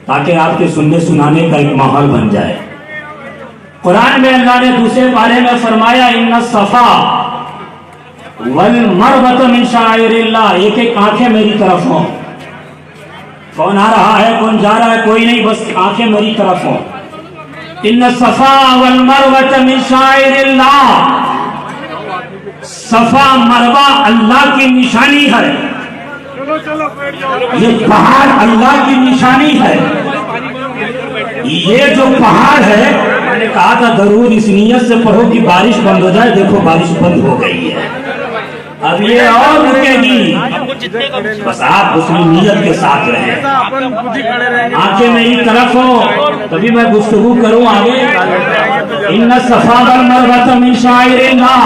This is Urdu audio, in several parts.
تاکہ آپ کے سننے سنانے کا ایک ماحول بن جائے۔ قرآن میں اللہ نے دوسرے پارے میں فرمایا ان الصفا والمروۃ من شعائر اللہ، ایک ایک آنکھیں میری طرف ہوں۔ کون آ رہا ہے کون جا رہا ہے کوئی نہیں، بس آنکھیں میری طرف ہوں۔ ان الصفا والمروۃ من شعائر اللہ، صفا مروہ اللہ کی نشانی ہے، یہ پہاڑ اللہ کی نشانی ہے۔ یہ جو پہاڑ ہے، میں نے کہا تھا درود اس نیت سے پڑھو کہ بارش بند ہو جائے، دیکھو بارش بند ہو گئی ہے، اب یہ اور رکے گی، بس آپ اس نیت کے ساتھ رہیں۔ آنکھیں میری طرف ہو تبھی میں گفتگو کروں آگے۔ ان الصفا والمروۃ من شعائر اللہ،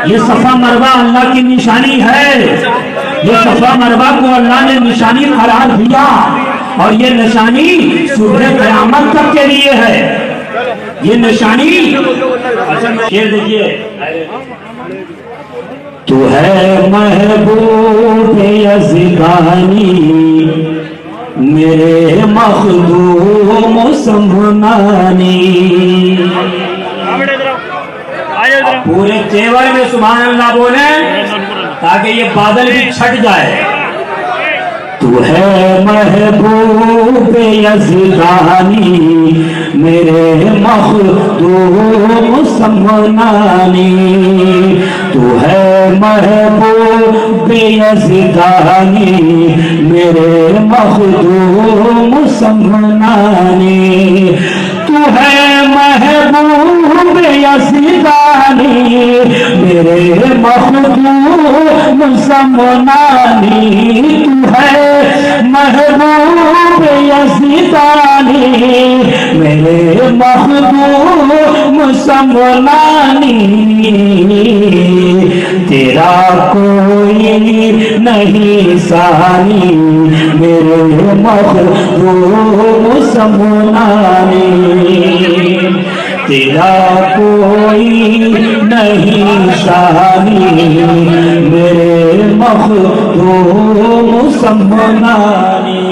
یہ صفا مروہ اللہ کی نشانی ہے۔ یہ صفا مروہ کو اللہ نے نشانی قرار دیا، اور یہ نشانی صبح قیامت تک کے لیے ہے۔ یہ نشانی شیر دیکھیے، تو ہے محبوب یزدانی میرے مخدوم سنبھنانی۔ پورے تیور میں سبحان اللہ بولیں تاکہ یہ بادل بھی چھٹ جائے۔ تو ہے محبوب یزدانی میرے مخدوم سنبھنانی، تو ہے محبوب یزدانی میرے مخدوم سنبھنانی، تو ہے محبوب یزدانی میرے مخدوم سنبھنانی، تو ہے محبوب یزدانی میرے مخدوم سنبھنانی، تیرا کوئی نہیں ثانی میرے مخدوم سنبھنانی، تیرا کوئی نہیں ثانی میرے مخدوم سنبھنانی۔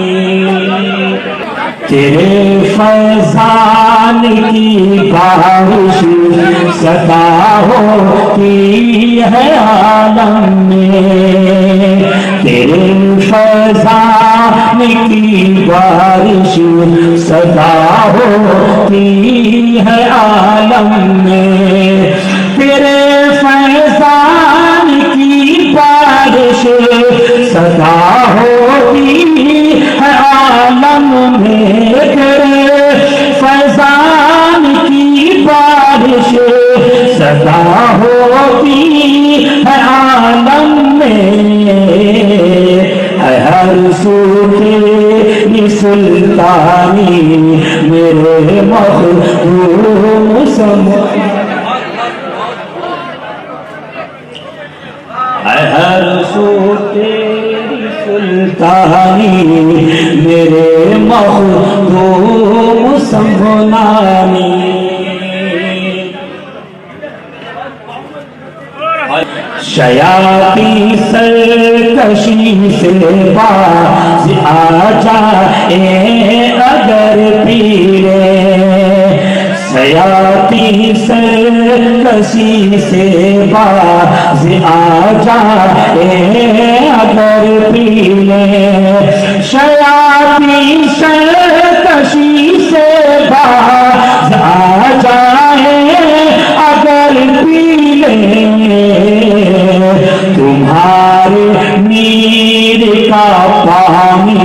تیرے فیضان کی بارش صدا ہوتی ہے عالم میں، تیرے فیضان کی بارش صدا ہوتی ہے عالم میں، تیرے فیضان کی بارش صدا ہوتی ہے عالم میں، تیرے فیضان کی بارش صدا ہوتی ہے عالم میں، ہے ہر سو تیری سلطانی میرے مخدوم سنبھنانی، ہے ہر سو تیری سلطانی میرے مخدوم سنبھنانی۔ شیاطین سرکشی سے باز آ جائے اگر پیرے، شیاطین سرکشی سے باز آ جائے اگر پیرے، شیاطین سرکشی سے باز آ جائے اگر پیلے، تمہارے نیر کا پانی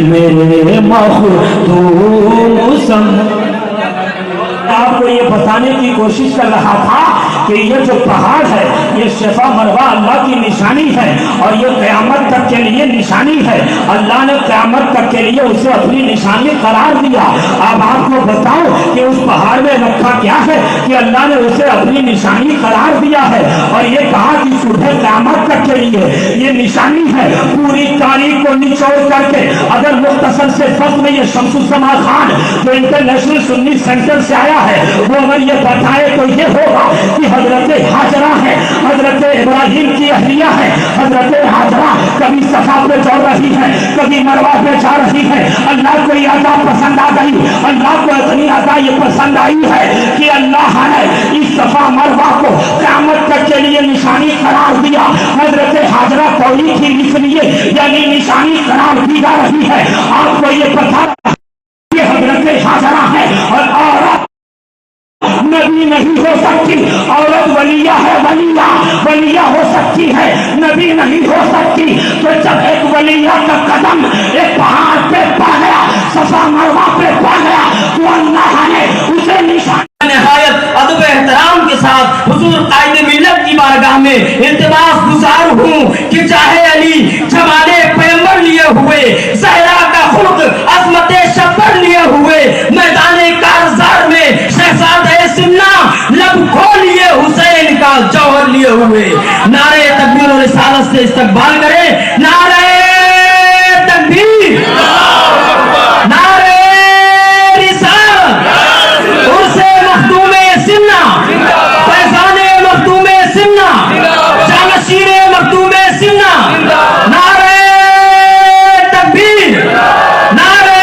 میرے مخدوم سنبھنانی۔ آپ کو یہ بتانے کی کوشش کر رہا تھا کہ یہ جو پہاڑ ہے یہ صفا مروہ اللہ کی نشانی ہے، اور یہ قیامت تک کے لیے نشانی ہے۔ اللہ نے قیامت تک کے لیے اسے اپنی نشانی قرار دیا۔ اب آپ کو بتاؤں کہ اس پہاڑ میں رکھا کیا ہے کہ اللہ نے اسے اپنی نشانی قرار دیا ہے، اور یہ کہا کہ صبح قیامت تک کے لیے یہ نشانی ہے۔ پوری تاریخ کو نچوڑ کر کے اگر مختصر سے فقط میں یہ شمس الزمان خان جو انٹرنیشنل سنی سینٹر سے آیا ہے وہ اگر یہ بتائے تو یہ ہوگا کہ حضرت ہاجرہ ہے، حضرت ابراہیم کی اہلیہ ہے، حضرت ہاجرہ کبھی صفا پہ چڑھ رہی ہے، کبھی مروہ پہ جا رہی ہے، اللہ کو یاد پسند آ گئی. اللہ کو اتنی ادا یہ پسند آئی ہے کہ اللہ نے اس صفا مروہ کو قیامت تک کے لیے نشانی قرار دیا. حضرت حاجرہ کوئی تھی اس لیے یعنی نشانی قرار دی جا رہی ہے. آپ کو یہ پتہ یہ حضرت حاجرہ ہے اور عورت نبی نہیں ہو سکتی. عورت ولیہ ہے, ولیہ ہو سکتی ہے, نبی نہیں ہو سکتی. تو جب ایک ولیہ کا قدم ایک پہاڑ پہ پا گیا, صفا مروہ پہ پا گیا, تو اللہ نے اسے نشان نہایت ادب احترام کے ساتھ حضور قائد ملت کی بارگاہ میں التماس گزار ہوں کہ چاہے علی جمال پیغمبر لیے ہوئے, زہرا کا خلق عظمت شبر لیے ہوئے, میدان کارزار میں شہزادہ سمنا لب کھول لیے حسین کا جوہر لیے ہوئے. نعرہ تکبیر و رسالت سے استقبال کریں. نعرہ تکبیر, نعرہ رسالت, عرص مخدوم سمنا, فیضان مخدوم سمنا, جانشین مخدوم سمنا. نعرہ تکبیر, نعرہ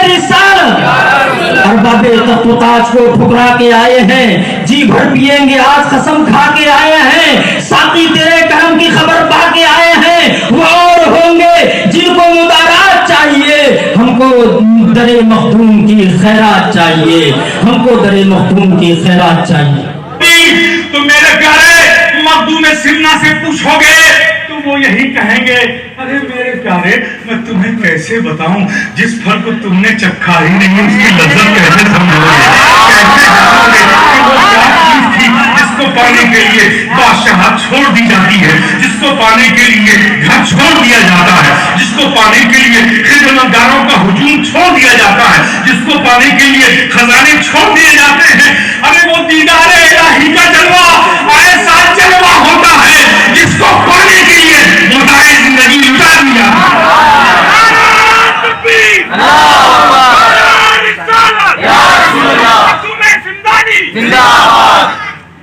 رسالت. ارباب تخت و تاج کو ٹھکرا کے آئے ہیں, جی بھر پیئیں گے آج قسم کھا کے آئے ہیں. ساقی تیرے کرم کی خبر پا کے آئے ہیں, وہ اور ہوں گے جن کو مبارات چاہیے. ہم کو در مخدوم کی خیرات چاہیے, ہم کو در مخدوم کی خیرات چاہیے. تو میرے پیارے مخدوم سمنا سے پوچھو گے تو وہ یہی کہیں گے, ارے میرے پیارے میں تمہیں کیسے بتاؤں, جس پھل کو تم نے چکھا ہی نہیں اس کی لذت کیسے سمجھو گے, کیسے جانو گے کہ وہ کیا چیز تھی جس کو پانے کے لیے بادشاہت چھوڑ دی جاتی ہے, جس کو پانے کے لیے گھر چھوڑ دیا جاتا ہے, جس کو پانے کے لیے خدمتگاروں کا ہجوم چھوڑ دیا جاتا ہے, جس کو پانے کے لیے خزانے چھوڑ دیے جاتے ہیں. ارے وہ دیدار الہی کا جلوہ ایسا جلوہ ہوتا ہے جس کو پانے کے لیے متاع زندگی لٹا دیا.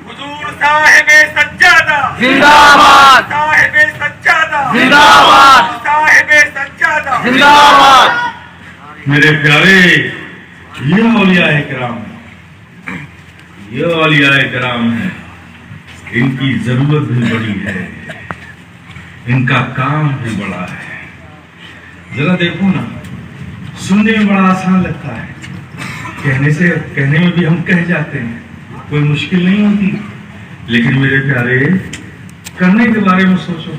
حضور صاحب سجادہ زندہ باد, صاحب سجادہ زندہ باد, صاحب سجادہ زندہ باد. میرے پیارے یہ اولیاء کرام ہیں, یہ اولیاء کرام ہیں, ان کی ضرورت بھی بڑی ہے, ان کا کام بھی بڑا ہے. ذرا دیکھو نا, سننے میں بڑا آسان لگتا ہے, کہنے میں بھی ہم کہہ جاتے ہیں, کوئی مشکل نہیں ہوتی. لیکن میرے پیارے کرنے کے بارے میں سوچو,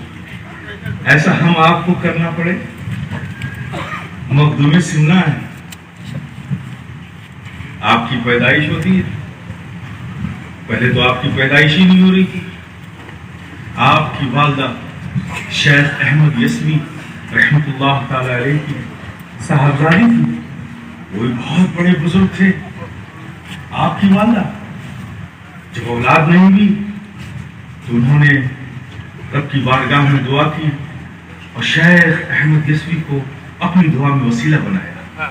ایسا ہم آپ کو کرنا پڑے. مخدوم سمنا ہے, آپ کی پیدائش ہوتی ہے, پہلے تو آپ کی پیدائش ہی نہیں ہو رہی تھی. آپ کی والدہ شیخ احمد یسوی رحمت اللہ تعالی علیہ کی صاحبزادی تھی, وہ بہت بڑے بزرگ تھے. آپ کی والدہ جب اولاد نہیں ہوئی تو انہوں نے رب کی بارگاہ میں دعا کی اور شیخ احمد یسوی کو اپنی دعا میں وسیلہ بنایا.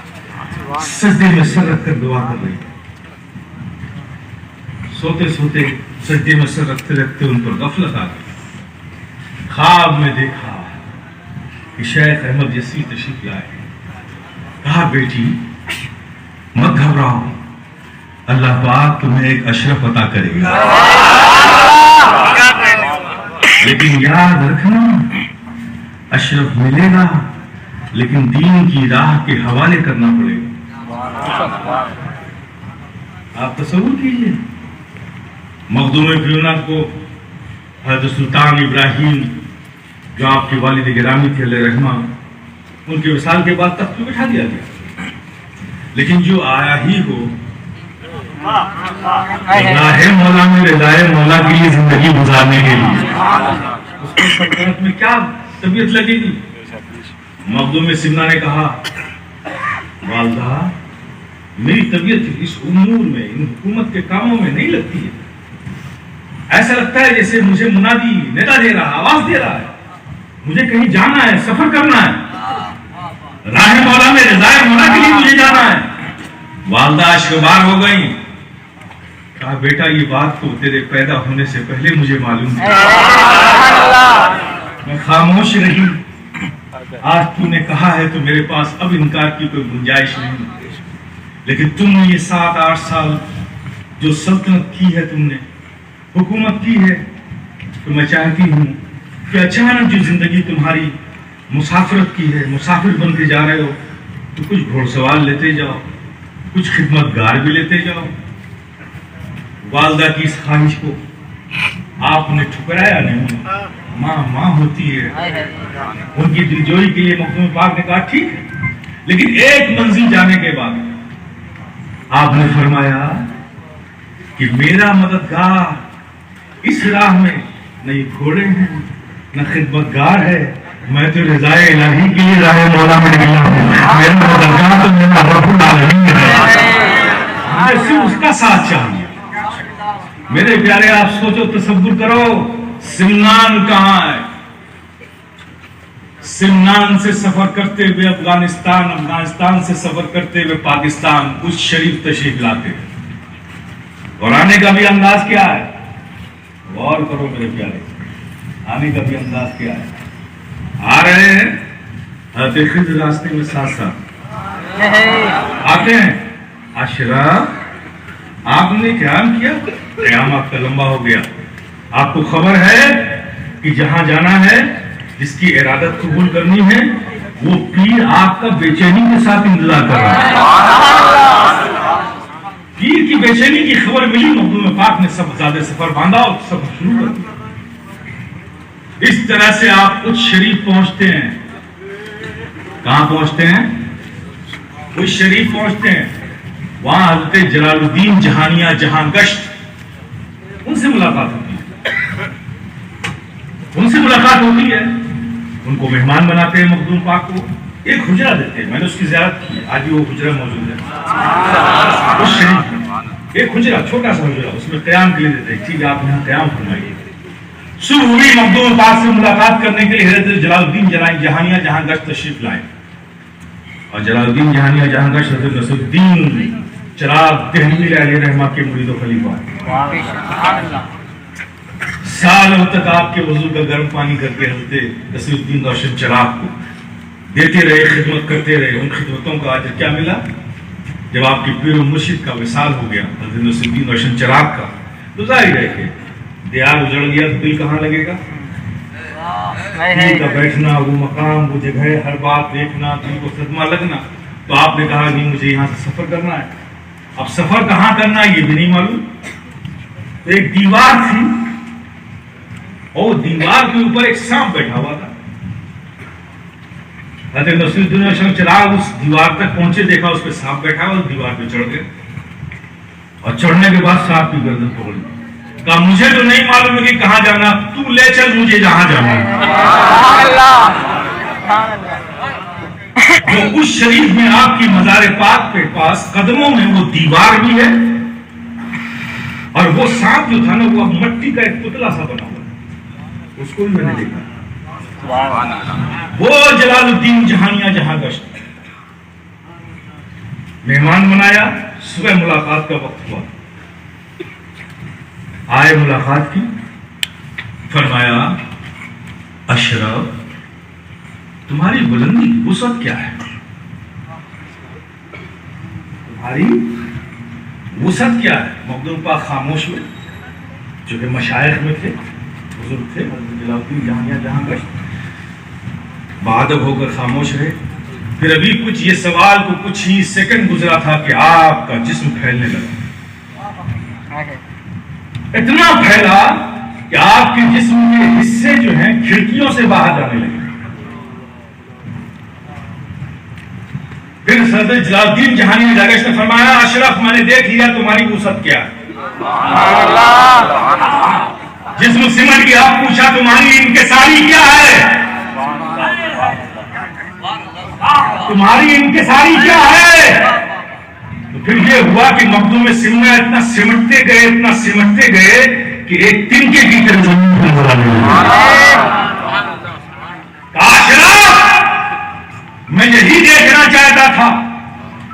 سجدے میں سر رکھ کر دعا کر رہی, سوتے سوتے سجدے میں سر رکھتے رکھتے ان پر غفلت آ گئی. خواب میں دیکھا کہ شیخ احمد یسوی تشریف لائے. کہا بیٹی مت گھبراؤ, اللہ پاک تمہیں ایک اشرف عطا کرے گا, لیکن یاد رکھنا اشرف ملے گا لیکن دین کی راہ کے حوالے کرنا پڑے گا. آپ تصور کیجئے مخدوم پیونا کو حضرت سلطان ابراہیم جو آپ کے والد گرامی تھے علیہ رحمہ, ان کے وصال کے بعد تخت پہ بٹھا دیا گیا. لیکن جو آیا ہی ہو راہ مولا میں رضائے مولا کے لیے زندگی گزارنے کے لیے, اس کو سلطنت میں کیا طبیعت لگے گی. مخدوم سمنا نے کہا والدہ میری طبیعت اس امور میں ان حکومت کے کاموں میں نہیں لگتی ہے. ایسا لگتا ہے جیسے مجھے منادی ندا دے رہا, آواز دے رہا ہے, مجھے کہیں جانا ہے, سفر کرنا ہے, راہ مولا میں رضائے مولا کے لیے مجھے جانا ہے. والدہ اشکبار ہو گئی. کہا بیٹا یہ بات تو تیرے پیدا ہونے سے پہلے مجھے معلوم تھا, میں خاموش رہی. آج تو نے کہا ہے تو میرے پاس اب انکار کی کوئی گنجائش نہیں، لیکن تم نے یہ 7-8 سال جو سلطنت کی ہے، تم نے حکومت کی ہے، تو میں چاہتی ہوں کہ اچانک جو زندگی تمہاری مسافرت کی ہے، مسافر بن کے جا رہے ہو، تو کچھ گھوڑ سوار لیتے جاؤ، کچھ خدمت گار بھی لیتے جاؤ۔ والدہ کی اس خواہش کو آپ نے ٹھکرایا نہیں، ماں ماں ہوتی ہے، ان کی دلجوئی کے لیے مخدوم پاک نے کہا ٹھیک ہے، لیکن ایک منزل جانے کے بعد آپ نے فرمایا کہ میرا مددگار اس راہ میں نہ یہ گھوڑے ہیں نہ خدمت گار ہے، میں تو رضائے الہی کے لیے راہ مولا میں نکلا ہوں، میرا مددگار تو میرا رب العالمین ہے، ہمیں صرف اس کا ساتھ چاہیے۔ میرے پیارے آپ سوچو، تصور کرو، سمنان کہاں ہے؟ سمنان سے سفر کرتے ہوئے افغانستان، افغانستان سے سفر کرتے ہوئے پاکستان، کچھ شریف تشریف لاتے ہیں، اور آنے کا بھی انداز کیا ہے؟ غور کرو میرے پیارے، آنے کا بھی انداز کیا ہے؟ آ رہے ہیں حضرت خضر راستے میں ساتھ ساتھ آتے ہیں، اشراف آپ نے قیام کیا، قیام آپ کا لمبا ہو گیا، آپ کو خبر ہے کہ جہاں جانا ہے، جس کی ارادت قبول کرنی ہے، وہ پیر آپ کا بے چینی کے ساتھ انتظار کر رہا ہے۔ پیر کی بے چینی کی خبر ملی، مخدوم پاک نے سب زیادہ سفر باندھا اور سفر شروع کر دیا۔ اس طرح سے آپ کچھ شریف پہنچتے ہیں، کہاں پہنچتے ہیں؟ کچھ شریف پہنچتے ہیں، وہاں حضرت جلال الدین جہانیہ جہاں گشت، ان سے ملاقات ہوتی ہے، ان سے ملاقات ہوتی ہے، ان کو مہمان بناتے ہیں، مخدوم پاک کو ایک حجرہ دیتے ہیں، میں نے اس کی زیارت کی، آج بھی وہ حجرہ موجود ہے، اس شریف میں ایک حجرہ، چھوٹا سا حجرہ، اس میں قیام کے لیے دیتے ہیں، ٹھیک ہے آپ یہاں قیام فرمائیے۔ صبح ہوئی، مخدوم پاک سے ملاقات کرنے کے لیے حضرت جلال الدین جہانیہ جہاں گشت تشریف لائے، اور جلال الدین جہانیہ جہاں گشت حضرت نصر الدین چراغ دہلوی علیہ رحمہ کے مرید و خلیفہ، سالوں تک آپ کے وضو کا گرم پانی کر کے حضرت نصر الدین روشن چراغ کو دیتے رہے، خدمت کرتے رہے۔ ان خدمتوں کا اجر کیا ملا؟ جب آپ کے پیر و مرشد کا وصال ہو گیا، حضرت نصر الدین روشن چراغ کا، تو ظاہر ہے کہ دیار اجڑ گیا تو دل کہاں لگے گا؟ دل کا بیٹھنا، وہ مقام، وہ جگہ، ہر بات دیکھنا، دل کو صدمہ لگنا۔ تو آپ نے کہا نہیں، مجھے یہاں سے سفر کرنا ہے۔ اب سفر کہاں کرنا ہے یہ بھی نہیں معلوم۔ تو ایک دیوار تھی، اور دیوار کے اوپر ایک سانپ بیٹھا ہوا تھا۔ حضرت نصر الدین روشن چراغ اس دیوار تک پہنچے، دیکھا اس پہ سانپ بیٹھا ہوا، اس دیوار پہ چڑھ گئے، اور چڑھنے کے بعد سانپ کی گردن پکڑ لی۔ کہا مجھے تو نہیں معلوم ہے کہ کہاں جانا، تو لے چل مجھے جہاں جانا ہے۔ جو اس شریف میں آپ کی مزار پاک کے پاس قدموں میں وہ دیوار بھی ہے، اور وہ سانپ جو تھا نا، وہ مٹی کا ایک پتلا سا بنا ہوا، اس کو بھی میں نے دیکھا۔ وہ جلال الدین جہانیہ جہاں گشت مہمان بنایا، صبح ملاقات کا وقت ہوا، آئے، ملاقات کی، فرمایا اشرف تمہاری بلندی کی وسعت کیا ہے؟ تمہاری وسعت کیا ہے؟ مخدوم پاک خاموش ہوئے، جو کہ مشائخ میں تھے، بزرگ تھے، حضرت جلال الدین جہانیہ جہاں گشت، بادب ہو کر خاموش رہے۔ پھر ابھی کچھ یہ سوال کو کچھ ہی سیکنڈ گزرا تھا کہ آپ کا جسم پھیلنے لگا، اتنا پھیلا کہ آپ کے جسم کے حصے جو ہیں کھڑکیوں سے باہر جانے لگے۔ پھر حضرت جلال الدین جہانیہ جہاں گشت نے فرمایا اشرف میں نے دیکھ لیا تمہاری وسعت کیا ہے۔ جسم سمٹ گیا، پوچھا تمہاری انکساری کیا ہے؟ تمہاری انکساری کیا ہے؟ تو پھر یہ ہوا کہ مخدوم سمنا اتنا سمٹتے گئے، اتنا سمٹتے گئے کہ ایک تنکے کی طرح زمین پر نظر آنے لگے۔ میں یہی دیکھنا چاہتا تھا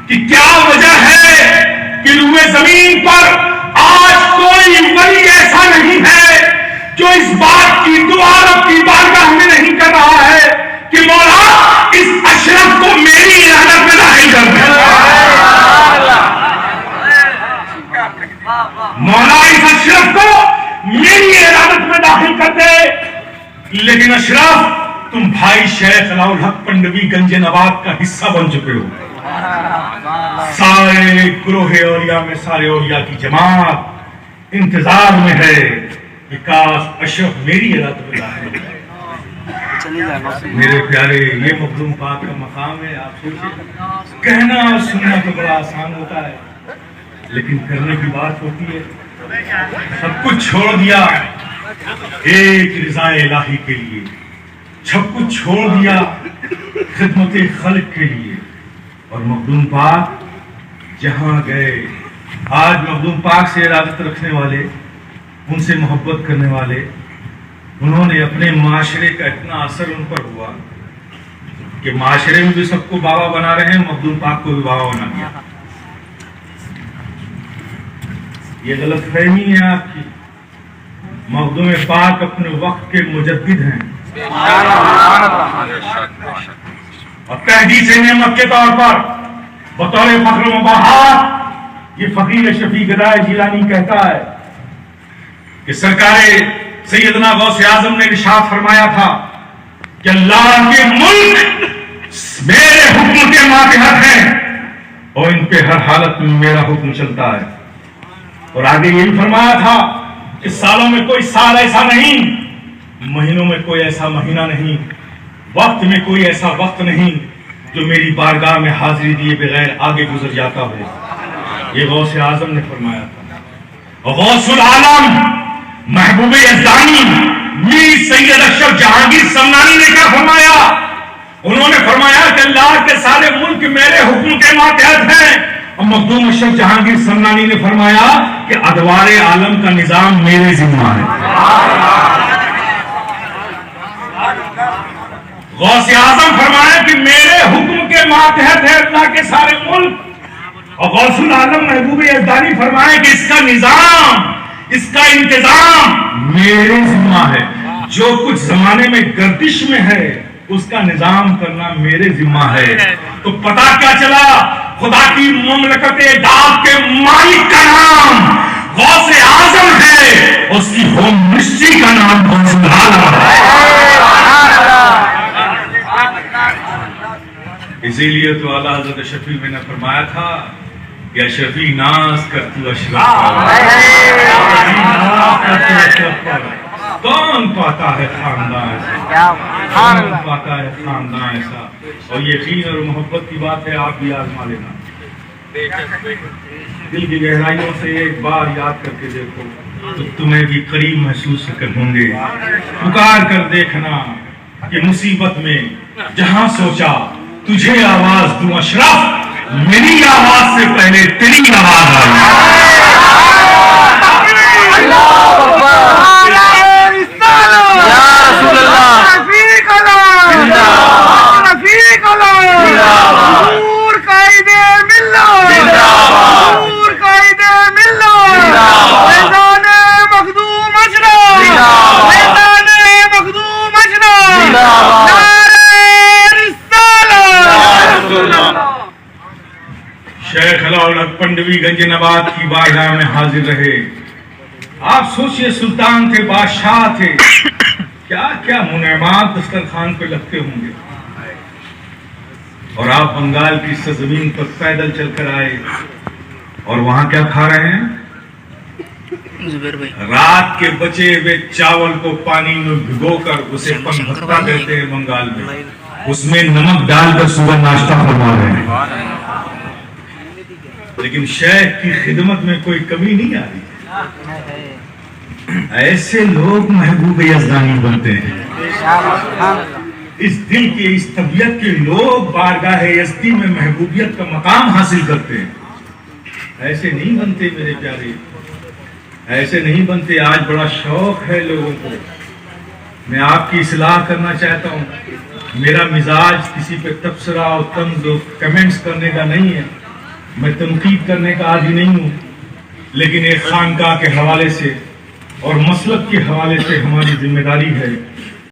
کہ کیا وجہ ہے کہ روئے زمین پر آج کوئی ولی ایسا نہیں ہے جو اس بات کی دعا رب کی بارگاہ میں نہیں کر رہا ہے کہ مولا اس اشرف کو میری عدالت میں داخل کر دے، مولا اس اشرف کو میری عدالت میں داخل کر دے۔ لیکن اشرف، تم بھائی شیخ علاء الحق پنڈوی گنج نواب کا حصہ بن چکے ہو، سارے گروہ اولیاء میں سارے اولیاء کی جماعت انتظار میں ہے کہ کاش اشرف میری عدالت میں داخل ہو۔ میرے پیارے، یہ مخدوم پاک کا مقام ہے۔ آپ سوچیں، کہنا اور سننا تو بڑا آسان ہوتا ہے، لیکن کرنے کی بات ہوتی ہے۔ سب کچھ چھوڑ دیا ایک رضا الہی کے لیے، سب کچھ چھوڑ دیا خدمت خلق کے لیے، اور مخدوم پاک جہاں گئے، آج مخدوم پاک سے ارادت رکھنے والے، ان سے محبت کرنے والے، انہوں نے اپنے معاشرے کا اتنا اثر ان پر ہوا کہ معاشرے میں بھی سب کو بابا بنا رہے ہیں، مخدوم پاک کو بھی بابا بنا دیا۔ یہ غلط فہمی ہے آپ کی۔ مخدوم پاک اپنے وقت کے مجدد ہیں، اور تحدیث نعمت کے طور پر بطور فخر و مباحات یہ فقیر شفیع گدائے جیلانی کہتا ہے کہ سرکار سیدنا غوث اعظم نے ارشاد فرمایا تھا کہ اللہ کے ملک میرے حکم کے ماتحت ہیں، اور ان پہ ہر حالت میں میرا حکم چلتا ہے۔ اور آگے یہ بھی فرمایا تھا کہ سالوں میں کوئی سال ایسا نہیں، مہینوں میں کوئی ایسا مہینہ نہیں، وقت میں کوئی ایسا وقت نہیں جو میری بارگاہ میں حاضری دیے بغیر آگے گزر جاتا ہو۔ یہ غوث اعظم نے فرمایا تھا۔ غوث العالم محبوب یزدانی میر سید اشرف جہانگیر سمنانی نے کیا فرمایا؟ انہوں نے فرمایا کہ اللہ کے سارے ملک میرے حکم کے ماتحت ہیں، اور مخدوم اشرف جہانگیر سمنانی نے فرمایا کہ ادوار عالم کا نظام میرے ذمہ ہے۔ غوث اعظم فرمایا کہ میرے حکم کے ماتحت ہے اللہ کے سارے ملک، اور غوث العالم محبوب یزدانی فرمایا کہ اس کا نظام، اس کا انتظام میرے ذمہ ہے۔ جو کچھ زمانے میں گردش میں ہے اس کا نظام کرنا میرے ذمہ ہے۔ تو پتا کیا چلا؟ خدا کی مملکت داد کے مالک کا نام غوث اعظم ہے، اس کی ہوم منسٹری کا نام غوث العالم ہے۔ اسی لیے تو اعلیٰ حضرت شفیع میں نے فرمایا تھا کہ شفیع ناز کر تو اشرف پر، کون پاتا ہے خاندان ایسا، کون پاتا ہے خاندان ایسا۔ اور یقین اور محبت کی بات ہے، آپ بھی آزما لینا، دل کی گہرائیوں سے ایک بار یاد کر کے دیکھو تو تمہیں بھی قریب محسوس ہوں گے۔ پکار کر دیکھنا کہ مصیبت میں جہاں سوچا تجھے آواز دوں اشرف، میری آواز سے پہلے تیری آواز آئی۔ شیخ علاء الحق پنڈوی گنج نواب کی بارگاہ میں حاضر رہے۔ آپ سوچئے، سلطان تھے، بادشاہ تھے، کیا کیا منعمات دسترخوان پہ لگتے ہوں گے، اور آپ بنگال کی سرزمین پر پیدل چل کر آئے، اور وہاں کیا کھا رہے ہیں؟ رات کے بچے ہوئے چاول کو پانی میں بھگو کر اسے پن بھتہ کہتے ہیں بنگال میں، اس میں نمک ڈال کر صبح ناشتہ فرما رہے ہیں۔ لیکن شیخ کی خدمت میں کوئی کمی نہیں آ رہی۔ ایسے لوگ محبوب یزدانی بنتے ہیں، اس دل کے، اس طبیعت کے لوگ بارگاہ یزدی میں محبوبیت کا مقام حاصل کرتے ہیں۔ ایسے نہیں بنتے میرے پیارے، ایسے نہیں بنتے۔ آج بڑا شوق ہے لوگوں کو، میں آپ کی اصلاح کرنا چاہتا ہوں۔ میرا مزاج کسی پہ تبصرہ اور طنز و کمنٹس کرنے کا نہیں ہے، میں تنقید کرنے کا عادی نہیں ہوں، لیکن ایک خانقاہ کے حوالے سے اور مسلک کے حوالے سے ہماری ذمہ داری ہے